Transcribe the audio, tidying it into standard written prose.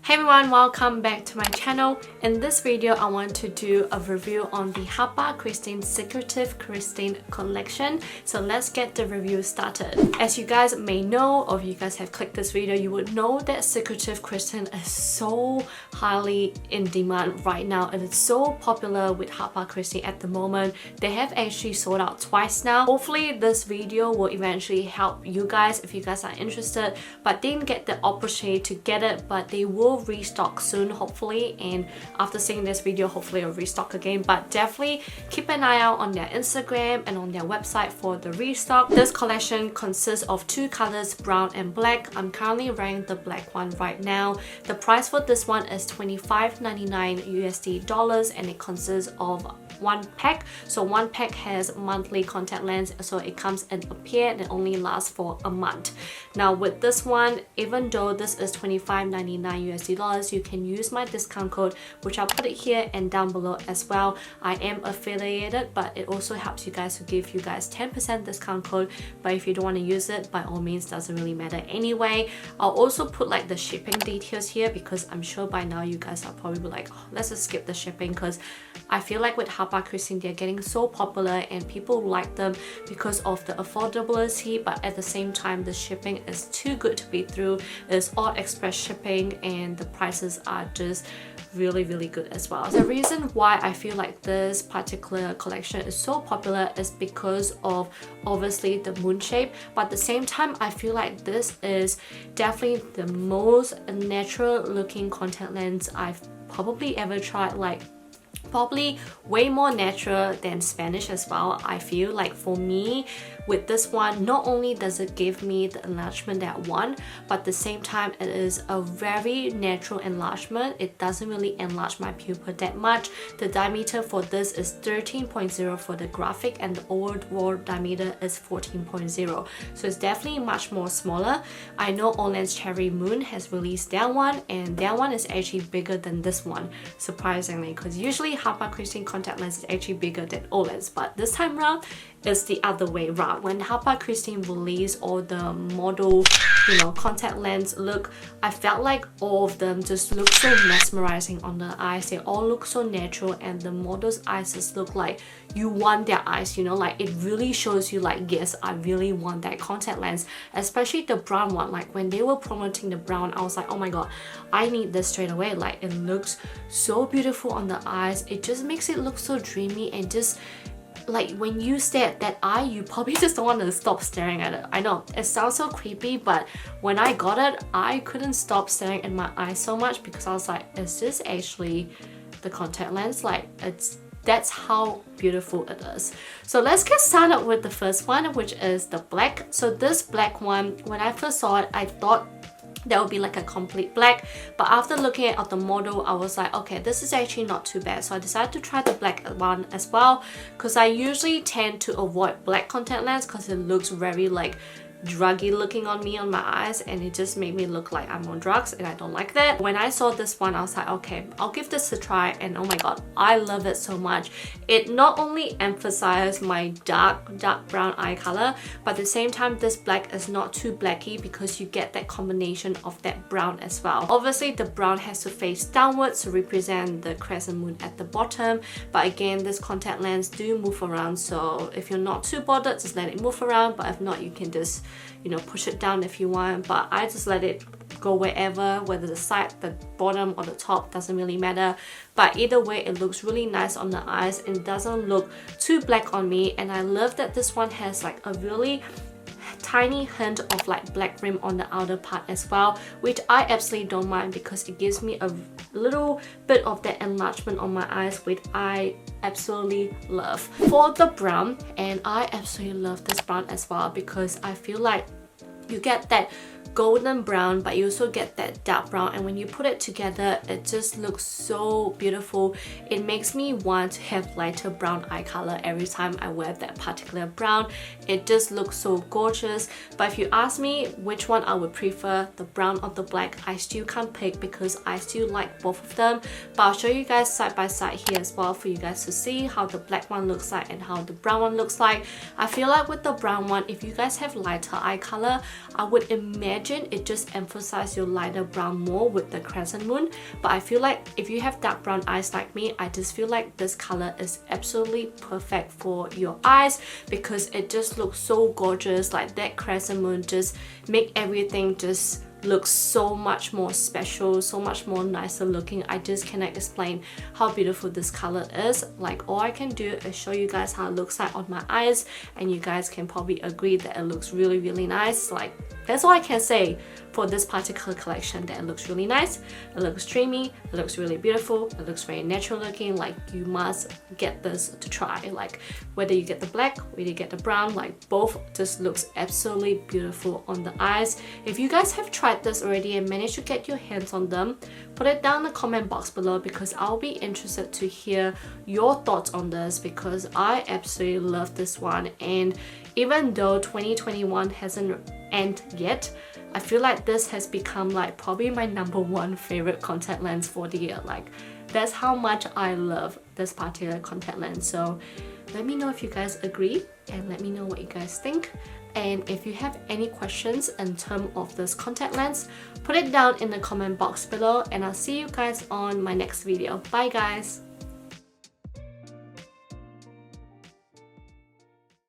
Hey everyone, welcome back to my channel. In this video, I want to do a review on the HAPAKRISTIN Secretive KRISTIN collection. So let's get the review started. As you guys may know, or if you guys have clicked this video, you would know that Secretive KRISTIN is so highly in demand right now. It is so popular with HAPAKRISTIN at the moment. They have actually sold out twice now. Hopefully this video will eventually help you guys if you guys are interested, but didn't get the opportunity to get it, but they will restock soon hopefully, and after seeing this video hopefully it'll restock again. But definitely keep an eye out on their Instagram and on their website for the restock. This collection consists of two colors, brown and black. I'm currently wearing the black one right now. The price for this one is $25.99 USD, and it consists of one pack. So one pack has monthly contact lens, so it comes in a pair and it only lasts for a month. Now with this one, even though this is $25.99 USD, you can use my discount code, which I'll put it here and down below as well. I am affiliated, but it also helps you guys to give you guys 10% discount code. But if you don't want to use it, by all means, doesn't really matter anyway. I'll also put like the shipping details here, because I'm sure by now you guys are probably like, oh, let's just skip the shipping, because I feel like with HAPAKRISTIN, they're getting so popular and people like them because of the affordability, but at the same time the shipping is too good to be through. It's all express shipping and the prices are just really good as well. The reason why I feel like this particular collection is so popular is because of obviously the moon shape, but at the same time I feel like this is definitely the most natural looking contact lens I've probably ever tried. Like probably way more natural than Spanish as well. I feel like for me with this one, not only does it give me the enlargement that I want, but at the same time it is a very natural enlargement. It doesn't really enlarge my pupil that much. The diameter for this is 13.0 for the graphic, and the overall diameter is 14.0, so it's definitely much more smaller. I know Olens Cherry Moon has released that one, and that one is actually bigger than this one, surprisingly, because usually HAPAKRISTIN contact lens is actually bigger than Olens, but this time around it's the other way around. When HAPAKRISTIN released all the model, contact lens look, I felt like all of them just look so mesmerizing on the eyes. They all look so natural, and the model's eyes just look like you want their eyes, like it really shows you like, yes, I really want that contact lens. Especially the brown one, like when they were promoting the brown, I was like, oh my god, I need this straight away. Like it looks so beautiful on the eyes. It just makes it look so dreamy, and just like when you stare at that eye, you probably just don't want to stop staring at it. I know it sounds so creepy, but when I got it, I couldn't stop staring at my eyes so much, because I was like, is this actually the contact lens? Like that's how beautiful it is. So let's get started with the first one, which is the black. So this black one, when I first saw it, I thought that would be like a complete black, but after looking at the model, I was like, okay, this is actually not too bad. So I decided to try the black one as well, because I usually tend to avoid black contact lens because it looks very like druggy looking on me on my eyes, and it just made me look like I'm on drugs, and I don't like that. When I saw this one, I was like, okay, I'll give this a try, and oh my god, I love it so much. It not only emphasizes my dark brown eye color, but at the same time this black is not too blacky, because you get that combination of that brown as well. Obviously the brown has to face downwards to represent the crescent moon at the bottom, but again, this contact lens do move around, so if you're not too bothered, just let it move around, but if not, you can just push it down if you want. But I just let it go wherever, whether the side, the bottom, or the top, doesn't really matter. But either way, it looks really nice on the eyes and doesn't look too black on me. And I love that this one has like a really tiny hint of like black rim on the outer part as well, which I absolutely don't mind, because it gives me a little bit of that enlargement on my eyes, which I absolutely love. For the brown, and I absolutely love this brown as well, because I feel like you get that golden brown, but you also get that dark brown, and when you put it together, it just looks so beautiful. It makes me want to have lighter brown eye color every time I wear that particular brown. It just looks so gorgeous. But if you ask me which one I would prefer, the brown or the black, I still can't pick, because I still like both of them. But I'll show you guys side by side here as well, for you guys to see how the black one looks like and how the brown one looks like. I feel like with the brown one, if you guys have lighter eye color, I would imagine imagine it just emphasizes your lighter brown more with the crescent moon. But I feel like if you have dark brown eyes like me, I just feel like this color is absolutely perfect for your eyes because it just looks so gorgeous. Like that crescent moon just make everything just looks so much more special, so much more nicer looking. I just cannot explain how beautiful this color is. Like all I can do is show you guys how it looks like on my eyes, and you guys can probably agree that it looks really nice. Like that's all I can say for this particular collection, that it looks really nice, it looks dreamy, it looks really beautiful, it looks very natural looking. Like you must get this to try. Like whether you get the black, whether you get the brown, like both just looks absolutely beautiful on the eyes. If you guys have tried this already and managed to get your hands on them, put it down in the comment box below because I'll be interested to hear your thoughts on this because I absolutely love this one. And even though 2021 hasn't ended yet, I feel like this has become like probably my #1 favorite contact lens for the year. Like that's how much I love this particular contact lens. So let me know if you guys agree and let me know what you guys think. And if you have any questions in terms of this contact lens, put it down in the comment box below, and I'll see you guys on my next video. Bye guys!